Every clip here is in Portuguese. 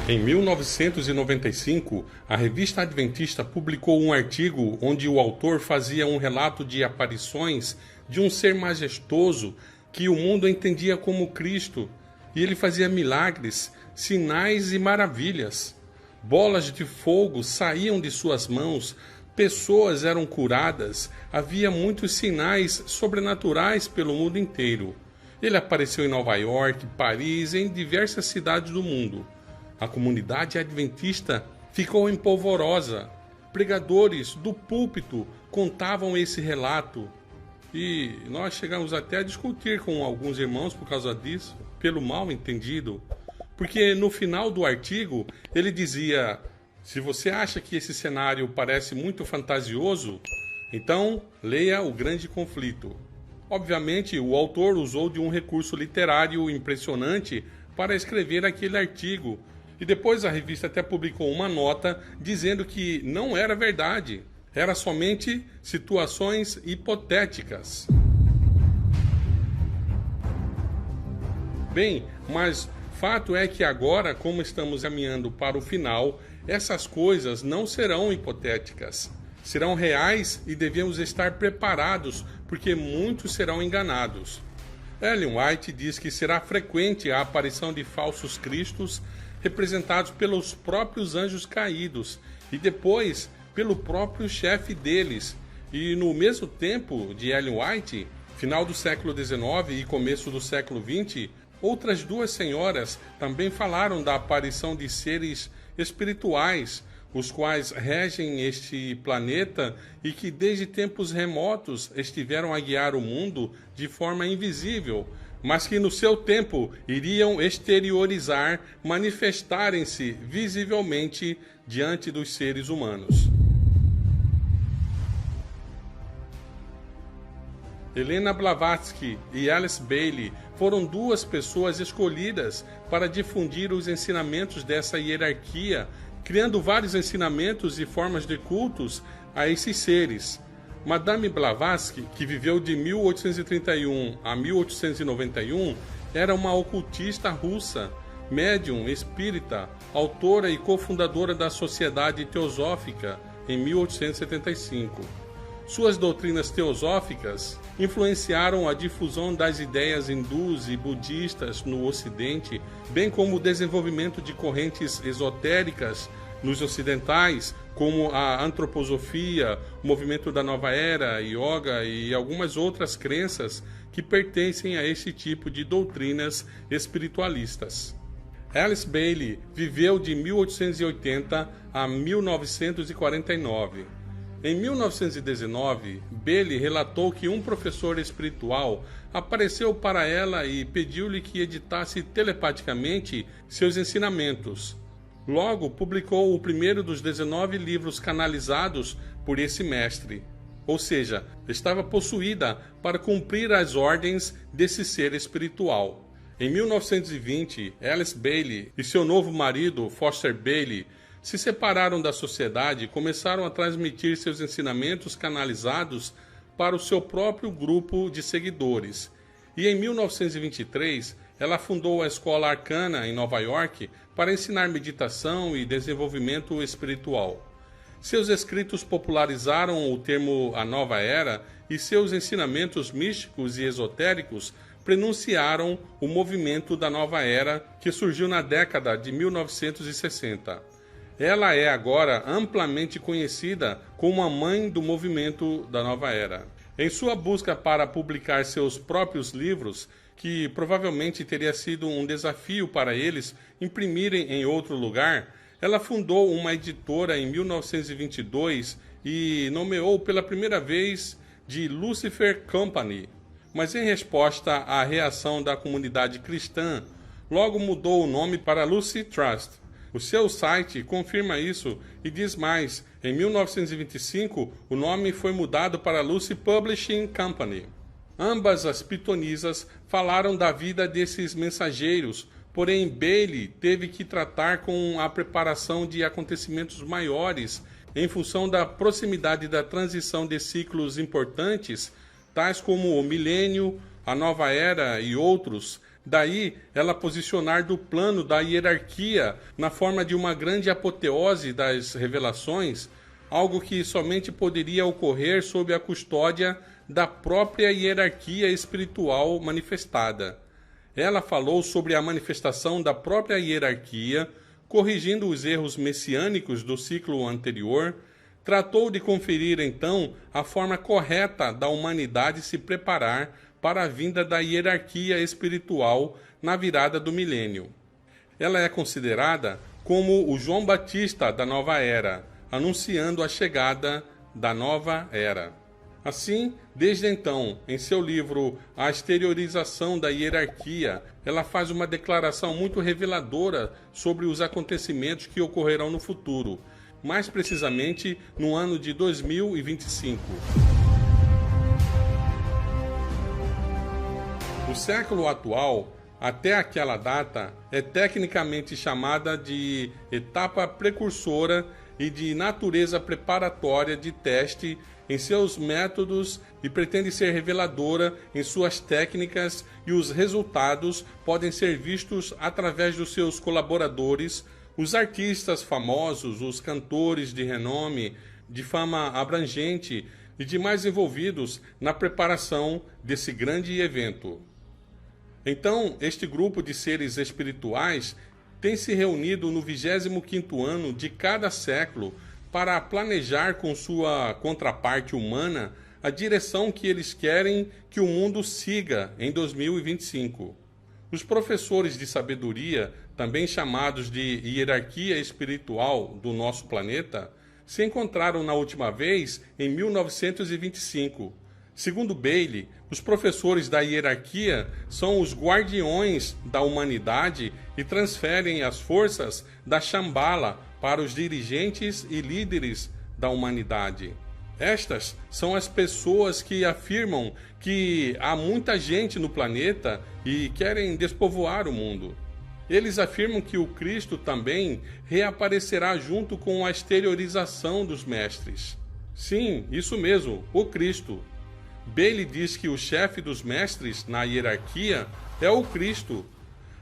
Em 1995, a revista Adventista publicou um artigo onde o autor fazia um relato de aparições de um ser majestoso que o mundo entendia como Cristo, e ele fazia milagres, sinais e maravilhas. Bolas de fogo saíam de suas mãos, pessoas eram curadas, havia muitos sinais sobrenaturais pelo mundo inteiro. Ele apareceu em Nova York, Paris e em diversas cidades do mundo. A comunidade adventista ficou empolvorosa. Pregadores do púlpito contavam esse relato. E nós chegamos até a discutir com alguns irmãos por causa disso, pelo mal entendido. Porque no final do artigo ele dizia: se você acha que esse cenário parece muito fantasioso, então leia O Grande Conflito. Obviamente, o autor usou de um recurso literário impressionante para escrever aquele artigo. E depois a revista até publicou uma nota dizendo que não era verdade, era somente situações hipotéticas. Bem, mas fato é que agora, como estamos caminhando para o final, essas coisas não serão hipotéticas. Serão reais e devemos estar preparados, porque muitos serão enganados. Ellen White diz que será frequente a aparição de falsos cristos representados pelos próprios anjos caídos e depois pelo próprio chefe deles. E no mesmo tempo de Ellen White, final do século XIX e começo do século XX, outras duas senhoras também falaram da aparição de seres espirituais, os quais regem este planeta e que desde tempos remotos estiveram a guiar o mundo de forma invisível, mas que no seu tempo iriam exteriorizar, manifestarem-se visivelmente diante dos seres humanos. Helena Blavatsky e Alice Bailey foram duas pessoas escolhidas para difundir os ensinamentos dessa hierarquia, criando vários ensinamentos e formas de cultos a esses seres. Madame Blavatsky, que viveu de 1831 a 1891, era uma ocultista russa, médium espírita, autora e cofundadora da Sociedade Teosófica em 1875. Suas doutrinas teosóficas influenciaram a difusão das ideias hindus e budistas no Ocidente, bem como o desenvolvimento de correntes esotéricas nos ocidentais, como a antroposofia, o movimento da nova era, yoga e algumas outras crenças que pertencem a esse tipo de doutrinas espiritualistas. Alice Bailey viveu de 1880 a 1949. Em 1919, Bailey relatou que um professor espiritual apareceu para ela e pediu-lhe que editasse telepaticamente seus ensinamentos. Logo, publicou o primeiro dos 19 livros canalizados por esse mestre. Ou seja, estava possuída para cumprir as ordens desse ser espiritual. Em 1920, Alice Bailey e seu novo marido, Foster Bailey, se separaram da sociedade e começaram a transmitir seus ensinamentos canalizados para o seu próprio grupo de seguidores. E em 1923, ela fundou a Escola Arcana em Nova York para ensinar meditação e desenvolvimento espiritual. Seus escritos popularizaram o termo A Nova Era e seus ensinamentos místicos e esotéricos prenunciaram o movimento da Nova Era que surgiu na década de 1960. Ela é agora amplamente conhecida como a mãe do movimento da Nova Era. Em sua busca para publicar seus próprios livros, que provavelmente teria sido um desafio para eles imprimirem em outro lugar, ela fundou uma editora em 1922 e nomeou pela primeira vez de Lucifer Company. Mas em resposta à reação da comunidade cristã, logo mudou o nome para Lucy Trust. O seu site confirma isso e diz mais: em 1925 o nome foi mudado para Lucy Publishing Company. Ambas as pitonisas falaram da vida desses mensageiros, porém Bailey teve que tratar com a preparação de acontecimentos maiores em função da proximidade da transição de ciclos importantes, tais como o milênio, a nova era e outros, Daí, ela posicionar do plano da hierarquia na forma de uma grande apoteose das revelações, algo que somente poderia ocorrer sob a custódia da própria hierarquia espiritual manifestada. Ela falou sobre a manifestação da própria hierarquia, corrigindo os erros messiânicos do ciclo anterior, tratou de conferir então a forma correta da humanidade se preparar para a vinda da hierarquia espiritual na virada do milênio. Ela é considerada como o João Batista da nova era, anunciando a chegada da nova era. Assim, desde então, em seu livro A Exteriorização da Hierarquia, ela faz uma declaração muito reveladora sobre os acontecimentos que ocorrerão no futuro, mais precisamente no ano de 2025. O século atual, até aquela data, é tecnicamente chamada de etapa precursora e de natureza preparatória de teste em seus métodos e pretende ser reveladora em suas técnicas, e os resultados podem ser vistos através dos seus colaboradores, os artistas famosos, os cantores de renome, de fama abrangente e demais envolvidos na preparação desse grande evento. Então, este grupo de seres espirituais tem se reunido no 25º ano de cada século para planejar com sua contraparte humana a direção que eles querem que o mundo siga em 2025. Os professores de sabedoria, também chamados de hierarquia espiritual do nosso planeta, se encontraram na última vez em 1925. Segundo Bailey, os professores da hierarquia são os guardiões da humanidade e transferem as forças da Shambhala para os dirigentes e líderes da humanidade. Estas são as pessoas que afirmam que há muita gente no planeta e querem despovoar o mundo. Eles afirmam que o Cristo também reaparecerá junto com a exteriorização dos mestres. Sim, isso mesmo, o Cristo. Bailey diz que o chefe dos mestres na hierarquia é o Cristo.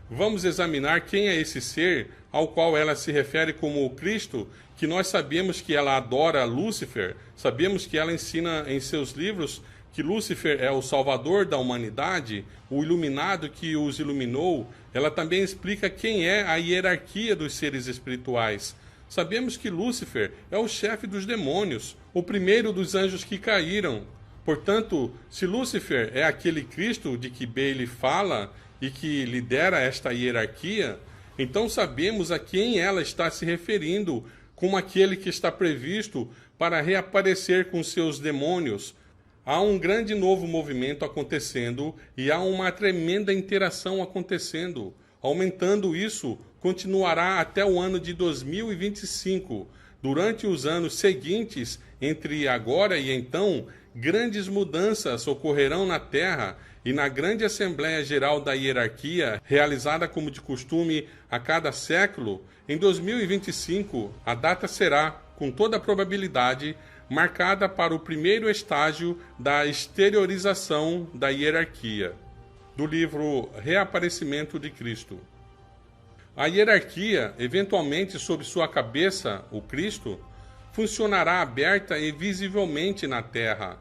Vamos examinar quem é esse ser ao qual ela se refere como o Cristo, que nós sabemos que ela adora Lúcifer, sabemos que ela ensina em seus livros que Lúcifer é o salvador da humanidade, o iluminado que os iluminou. Ela também explica quem é a hierarquia dos seres espirituais. Sabemos que Lúcifer é o chefe dos demônios, o primeiro dos anjos que caíram. Portanto, se Lúcifer é aquele Cristo de que Bailey fala e que lidera esta hierarquia, então sabemos a quem ela está se referindo como aquele que está previsto para reaparecer com seus demônios. Há um grande novo movimento acontecendo e há uma tremenda interação acontecendo. Aumentando isso, continuará até o ano de 2025. Durante os anos seguintes, entre agora e então, grandes mudanças ocorrerão na Terra e na grande Assembleia Geral da Hierarquia, realizada como de costume a cada século. Em 2025, a data será, com toda probabilidade, marcada para o primeiro estágio da exteriorização da hierarquia, do livro Reaparecimento de Cristo. A hierarquia, eventualmente sob sua cabeça, o Cristo, funcionará aberta e visivelmente na Terra.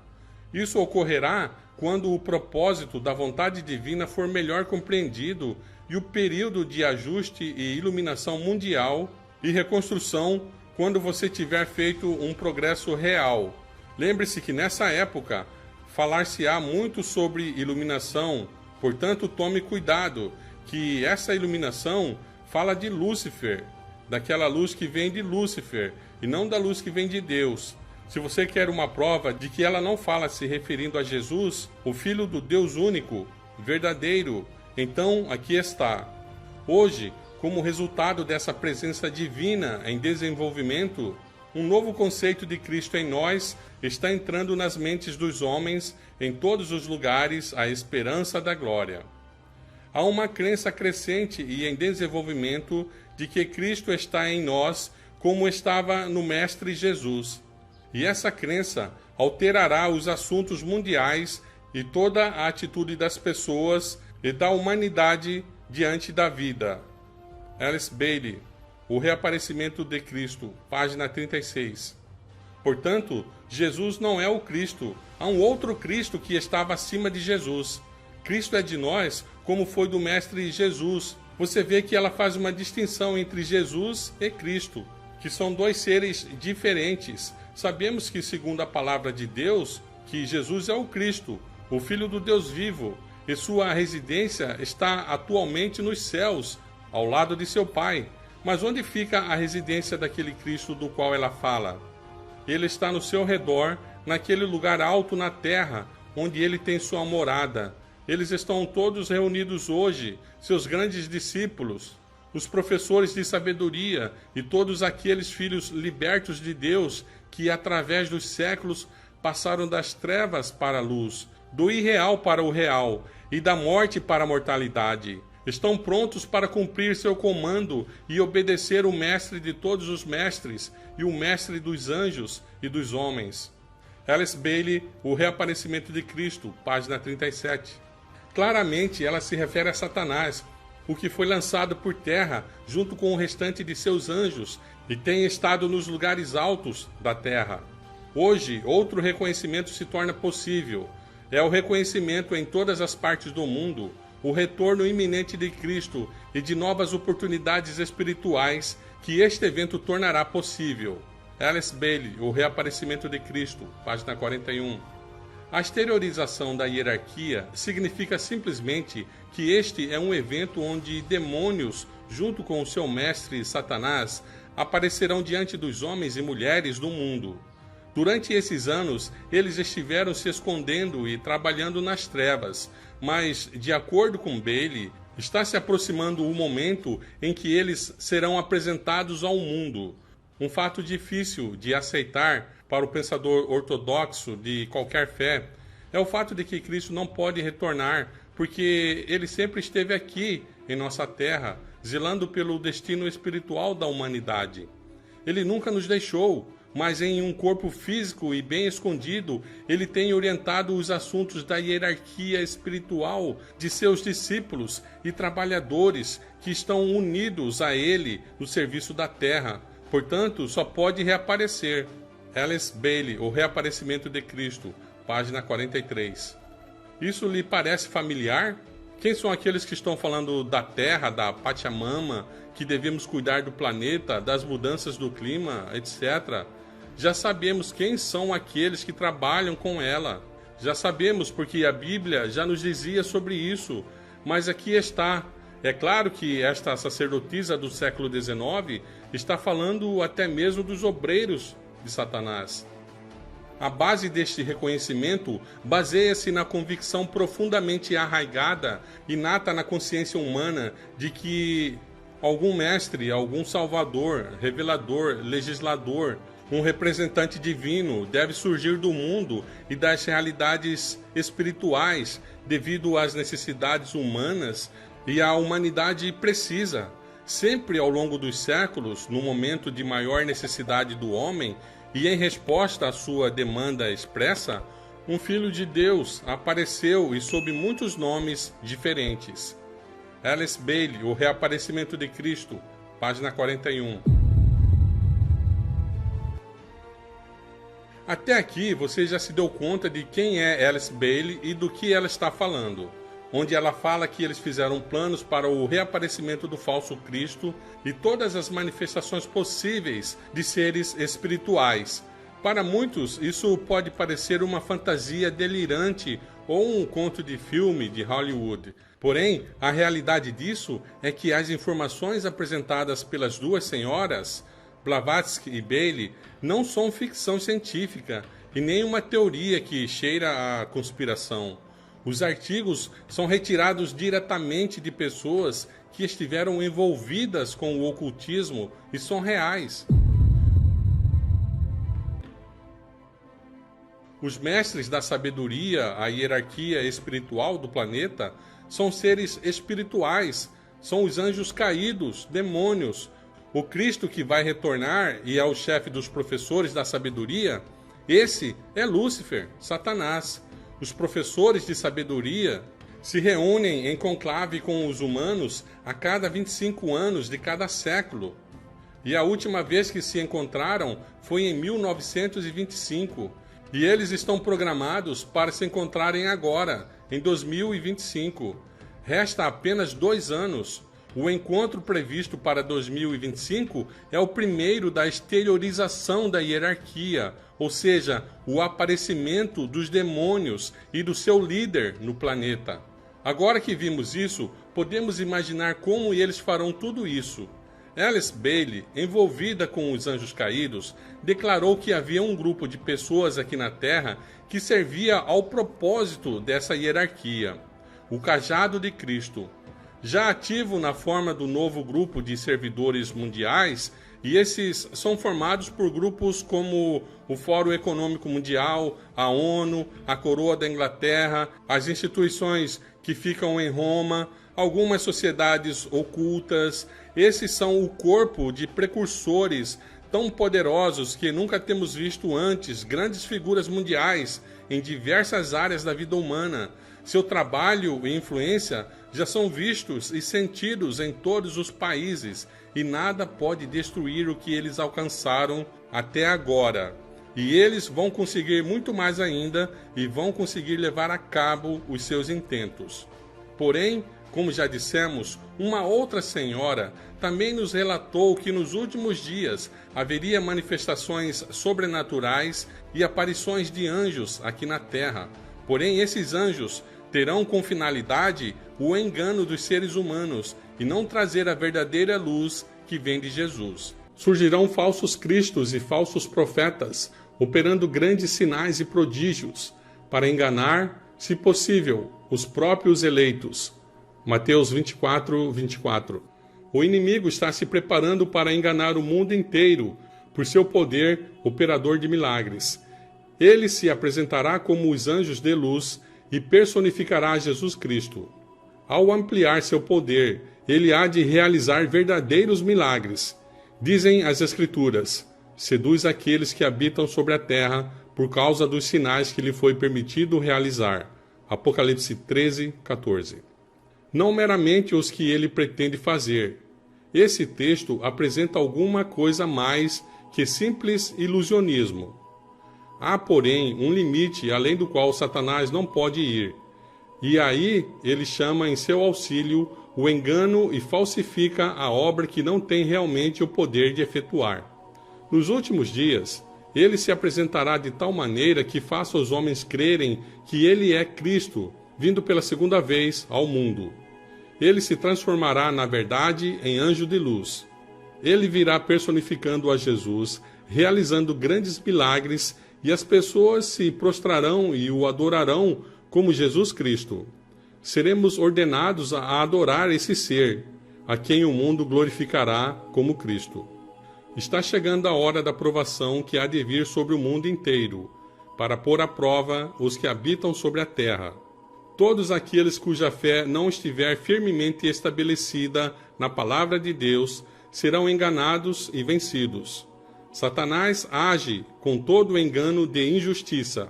Isso ocorrerá quando o propósito da vontade divina for melhor compreendido e o período de ajuste e iluminação mundial e reconstrução quando você tiver feito um progresso real. Lembre-se que nessa época falar-se-á muito sobre iluminação, portanto tome cuidado que essa iluminação fala de Lúcifer, daquela luz que vem de Lúcifer e não da luz que vem de Deus. Se você quer uma prova de que ela não fala se referindo a Jesus, o Filho do Deus único, verdadeiro, então aqui está. Hoje, como resultado dessa presença divina em desenvolvimento, um novo conceito de Cristo em nós está entrando nas mentes dos homens em todos os lugares, a esperança da glória. Há uma crença crescente e em desenvolvimento de que Cristo está em nós como estava no Mestre Jesus. E essa crença alterará os assuntos mundiais e toda a atitude das pessoas e da humanidade diante da vida. Alice Bailey, O Reaparecimento de Cristo, página 36. Portanto, Jesus não é o Cristo. Há um outro Cristo que estava acima de Jesus. Cristo é de nós, como foi do Mestre Jesus. Você vê que ela faz uma distinção entre Jesus e Cristo, que são dois seres diferentes. Sabemos que, segundo a palavra de Deus, que Jesus é o Cristo, o Filho do Deus vivo, e sua residência está atualmente nos céus, ao lado de seu Pai. Mas onde fica a residência daquele Cristo do qual ela fala? Ele está no seu redor, naquele lugar alto na terra, onde ele tem sua morada. Eles estão todos reunidos hoje, seus grandes discípulos, os professores de sabedoria e todos aqueles filhos libertos de Deus que, através dos séculos, passaram das trevas para a luz, do irreal para o real e da morte para a mortalidade. Estão prontos para cumprir seu comando e obedecer o Mestre de todos os mestres e o Mestre dos anjos e dos homens. Alice Bailey, O Reaparecimento de Cristo, página 37. Claramente, ela se refere a Satanás, o que foi lançado por terra junto com o restante de seus anjos e tem estado nos lugares altos da terra. Hoje, outro reconhecimento se torna possível. É o reconhecimento em todas as partes do mundo, o retorno iminente de Cristo e de novas oportunidades espirituais que este evento tornará possível. Alice Bailey, O Reaparecimento de Cristo, página 41. A exteriorização da hierarquia significa simplesmente que este é um evento onde demônios, junto com o seu mestre Satanás, aparecerão diante dos homens e mulheres do mundo. Durante esses anos, eles estiveram se escondendo e trabalhando nas trevas, mas, de acordo com Bailey, está se aproximando o momento em que eles serão apresentados ao mundo. Um fato difícil de aceitar para o pensador ortodoxo de qualquer fé é o fato de que Cristo não pode retornar, porque ele sempre esteve aqui em nossa terra, zelando pelo destino espiritual da humanidade. Ele nunca nos deixou, mas em um corpo físico e bem escondido, ele tem orientado os assuntos da hierarquia espiritual de seus discípulos e trabalhadores que estão unidos a ele no serviço da terra. Portanto, só pode reaparecer. Alice Bailey, O Reaparecimento de Cristo, página 43. Isso lhe parece familiar? Quem são aqueles que estão falando da Terra, da Pachamama, que devemos cuidar do planeta, das mudanças do clima, etc.? Já sabemos quem são aqueles que trabalham com ela. Já sabemos porque a Bíblia já nos dizia sobre isso. Mas aqui está. É claro que esta sacerdotisa do século XIX está falando até mesmo dos obreiros de Satanás. A base deste reconhecimento baseia-se na convicção profundamente arraigada, inata na consciência humana, de que algum mestre, algum salvador, revelador, legislador, um representante divino deve surgir do mundo e das realidades espirituais devido às necessidades humanas e a humanidade precisa. Sempre ao longo dos séculos, no momento de maior necessidade do homem e em resposta à sua demanda expressa, um Filho de Deus apareceu e sob muitos nomes diferentes. Alice Bailey, O Reaparecimento de Cristo, página 41. Até aqui você já se deu conta de quem é Alice Bailey e do que ela está falando, onde ela fala que eles fizeram planos para o reaparecimento do falso Cristo e todas as manifestações possíveis de seres espirituais. Para muitos, isso pode parecer uma fantasia delirante ou um conto de filme de Hollywood. Porém, a realidade disso é que as informações apresentadas pelas duas senhoras, Blavatsky e Bailey, não são ficção científica e nem uma teoria que cheira a conspiração. Os artigos são retirados diretamente de pessoas que estiveram envolvidas com o ocultismo e são reais. Os mestres da sabedoria, a hierarquia espiritual do planeta, são seres espirituais, são os anjos caídos, demônios. O Cristo que vai retornar e é o chefe dos professores da sabedoria, esse é Lúcifer, Satanás. Os professores de sabedoria se reúnem em conclave com os humanos a cada 25 anos de cada século. E a última vez que se encontraram foi em 1925. E eles estão programados para se encontrarem agora, em 2025. Resta apenas 2 anos. O encontro previsto para 2025 é o primeiro da exteriorização da hierarquia, ou seja, o aparecimento dos demônios e do seu líder no planeta. Agora que vimos isso, podemos imaginar como eles farão tudo isso. Alice Bailey, envolvida com os anjos caídos, declarou que havia um grupo de pessoas aqui na Terra que servia ao propósito dessa hierarquia, o cajado de Cristo. Já ativo na forma do novo grupo de servidores mundiais, e esses são formados por grupos como o Fórum Econômico Mundial, a ONU, a Coroa da Inglaterra, as instituições que ficam em Roma, algumas sociedades ocultas. Esses são o corpo de precursores tão poderosos que nunca temos visto antes, grandes figuras mundiais em diversas áreas da vida humana. Seu trabalho e influência já são vistos e sentidos em todos os países, e nada pode destruir o que eles alcançaram até agora. E eles vão conseguir muito mais ainda e vão conseguir levar a cabo os seus intentos. Porém, como já dissemos, uma outra senhora também nos relatou que nos últimos dias haveria manifestações sobrenaturais e aparições de anjos aqui na Terra. Porém, esses anjos terão como finalidade o engano dos seres humanos e não trazer a verdadeira luz que vem de Jesus. Surgirão falsos cristos e falsos profetas, operando grandes sinais e prodígios, para enganar, se possível, os próprios eleitos. Mateus 24, 24. O inimigo está se preparando para enganar o mundo inteiro por seu poder operador de milagres. Ele se apresentará como os anjos de luz e personificará Jesus Cristo. Ao ampliar seu poder, ele há de realizar verdadeiros milagres. Dizem as Escrituras: seduz aqueles que habitam sobre a terra por causa dos sinais que lhe foi permitido realizar. Apocalipse 13, 14. Não meramente os que ele pretende fazer. Esse texto apresenta alguma coisa mais que simples ilusionismo. Há, porém, um limite além do qual Satanás não pode ir. E aí ele chama em seu auxílio o engano e falsifica a obra que não tem realmente o poder de efetuar. Nos últimos dias, ele se apresentará de tal maneira que faça os homens crerem que ele é Cristo, vindo pela segunda vez ao mundo. Ele se transformará, na verdade, em anjo de luz. Ele virá personificando a Jesus, realizando grandes milagres, e as pessoas se prostrarão e o adorarão como Jesus Cristo. Seremos ordenados a adorar esse ser, a quem o mundo glorificará como Cristo. Está chegando a hora da provação que há de vir sobre o mundo inteiro, para pôr à prova os que habitam sobre a terra. Todos aqueles cuja fé não estiver firmemente estabelecida na palavra de Deus serão enganados e vencidos. Satanás age com todo o engano de injustiça,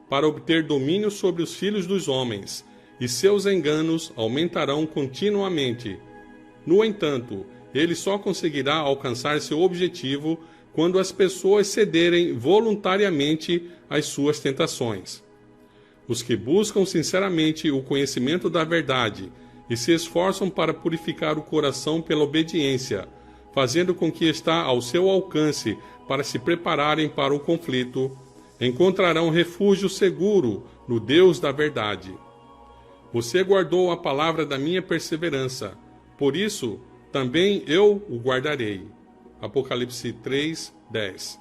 para obter domínio sobre os filhos dos homens, e seus enganos aumentarão continuamente. No entanto, ele só conseguirá alcançar seu objetivo quando as pessoas cederem voluntariamente às suas tentações. Os que buscam sinceramente o conhecimento da verdade e se esforçam para purificar o coração pela obediência, fazendo com que está ao seu alcance para se prepararem para o conflito, encontrarão refúgio seguro no Deus da verdade. Você guardou a palavra da minha perseverança, por isso também eu o guardarei. Apocalipse 3, 10.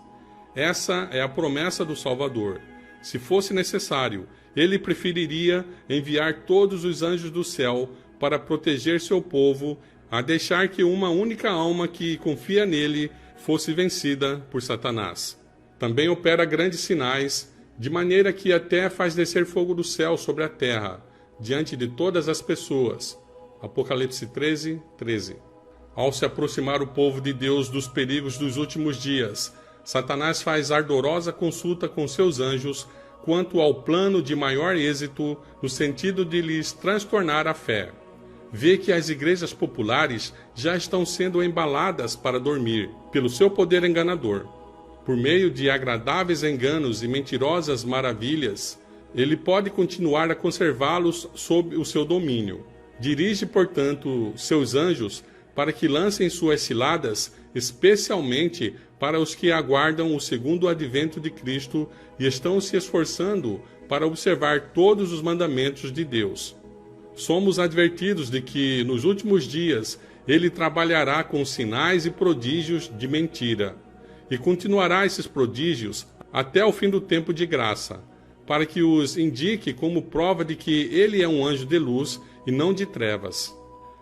Essa é a promessa do Salvador. Se fosse necessário, ele preferiria enviar todos os anjos do céu para proteger seu povo, a deixar que uma única alma que confia nele fosse vencida por Satanás. Também opera grandes sinais, de maneira que até faz descer fogo do céu sobre a terra, diante de todas as pessoas. Apocalipse 13, 13. Ao se aproximar o povo de Deus dos perigos dos últimos dias, Satanás faz ardorosa consulta com seus anjos quanto ao plano de maior êxito no sentido de lhes transtornar a fé. Vê que as igrejas populares já estão sendo embaladas para dormir pelo seu poder enganador. Por meio de agradáveis enganos e mentirosas maravilhas, ele pode continuar a conservá-los sob o seu domínio. Dirige, portanto, seus anjos para que lancem suas ciladas, especialmente para os que aguardam o segundo advento de Cristo e estão se esforçando para observar todos os mandamentos de Deus. Somos advertidos de que, nos últimos dias, ele trabalhará com sinais e prodígios de mentira, e continuará esses prodígios até o fim do tempo de graça, para que os indique como prova de que ele é um anjo de luz e não de trevas.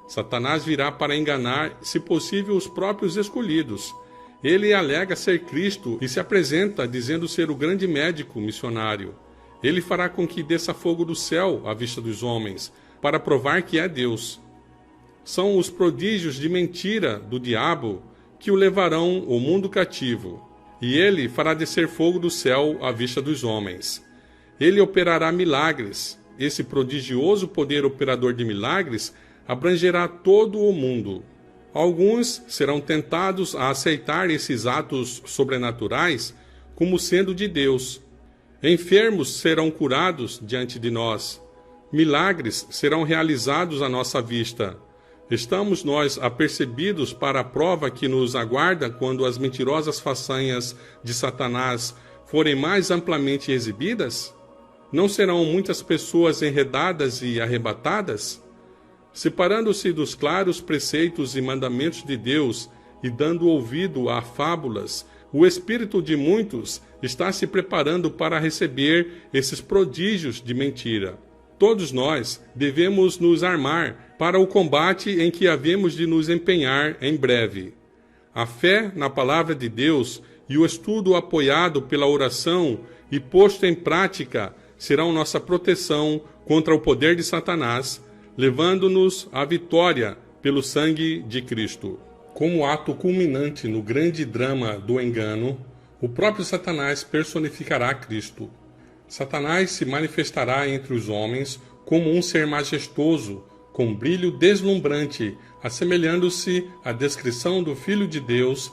Satanás virá para enganar, se possível, os próprios escolhidos. Ele alega ser Cristo e se apresenta dizendo ser o grande médico missionário. Ele fará com que desça fogo do céu à vista dos homens, para provar que é Deus. São os prodígios de mentira do diabo que o levarão ao mundo cativo, e ele fará descer fogo do céu à vista dos homens. Ele operará milagres. Esse prodigioso poder operador de milagres abrangerá todo o mundo. Alguns serão tentados a aceitar esses atos sobrenaturais como sendo de Deus. Enfermos serão curados diante de nós. Milagres serão realizados à nossa vista. Estamos nós apercebidos para a prova que nos aguarda quando as mentirosas façanhas de Satanás forem mais amplamente exibidas? Não serão muitas pessoas enredadas e arrebatadas? Separando-se dos claros preceitos e mandamentos de Deus e dando ouvido a fábulas, o espírito de muitos está se preparando para receber esses prodígios de mentira. Todos nós devemos nos armar para o combate em que havemos de nos empenhar em breve. A fé na palavra de Deus e o estudo apoiado pela oração e posto em prática serão nossa proteção contra o poder de Satanás, levando-nos à vitória pelo sangue de Cristo. Como ato culminante no grande drama do engano, o próprio Satanás personificará Cristo. Satanás se manifestará entre os homens como um ser majestoso, com brilho deslumbrante, assemelhando-se à descrição do Filho de Deus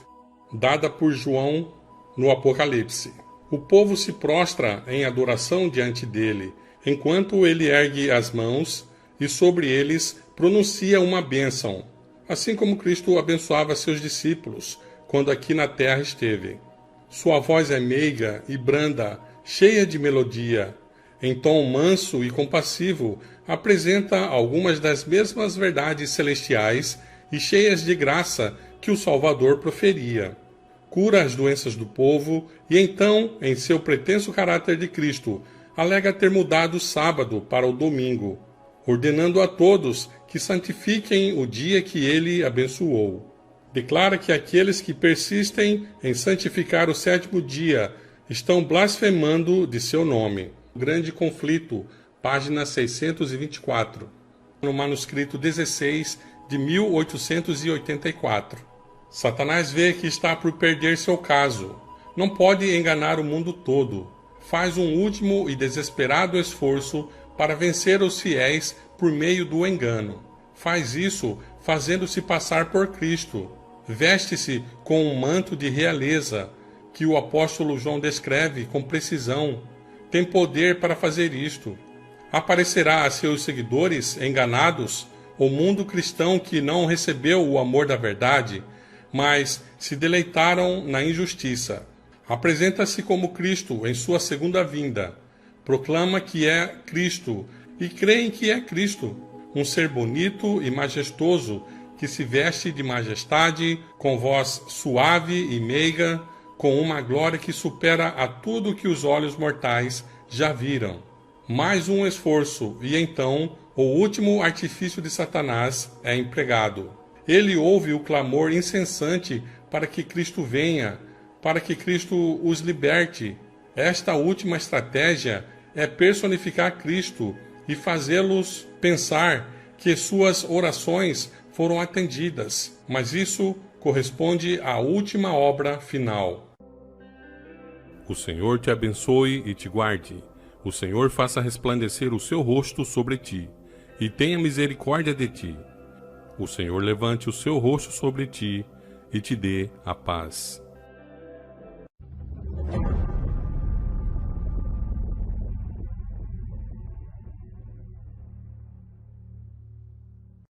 dada por João no Apocalipse. O povo se prostra em adoração diante dele, enquanto ele ergue as mãos e sobre eles pronuncia uma bênção, assim como Cristo abençoava seus discípulos quando aqui na terra esteve. Sua voz é meiga e branda, cheia de melodia. Em tom manso e compassivo, apresenta algumas das mesmas verdades celestiais e cheias de graça que o Salvador proferia. Cura as doenças do povo e então, em seu pretenso caráter de Cristo, alega ter mudado o sábado para o domingo, ordenando a todos que santifiquem o dia que ele abençoou. Declara que aqueles que persistem em santificar o sétimo dia estão blasfemando de seu nome. Grande Conflito, página 624, no manuscrito 16 de 1884. Satanás vê que está por perder seu caso. Não pode enganar o mundo todo. Faz um último e desesperado esforço para vencer os fiéis por meio do engano. Faz isso fazendo-se passar por Cristo. Veste-se com um manto de realeza, que o apóstolo João descreve com precisão. Tem poder para fazer isto. Aparecerá a seus seguidores enganados, o mundo cristão que não recebeu o amor da verdade, mas se deleitaram na injustiça. Apresenta-se como Cristo em sua segunda vinda. Proclama que é Cristo e creem que é Cristo, um ser bonito e majestoso que se veste de majestade, com voz suave e meiga, com uma glória que supera a tudo que os olhos mortais já viram. Mais um esforço, e então o último artifício de Satanás é empregado. Ele ouve o clamor incessante para que Cristo venha, para que Cristo os liberte. Esta última estratégia é personificar Cristo e fazê-los pensar que suas orações foram atendidas, mas isso corresponde à última obra final. O Senhor te abençoe e te guarde. O Senhor faça resplandecer o seu rosto sobre ti, e tenha misericórdia de ti. O Senhor levante o seu rosto sobre ti, e te dê a paz.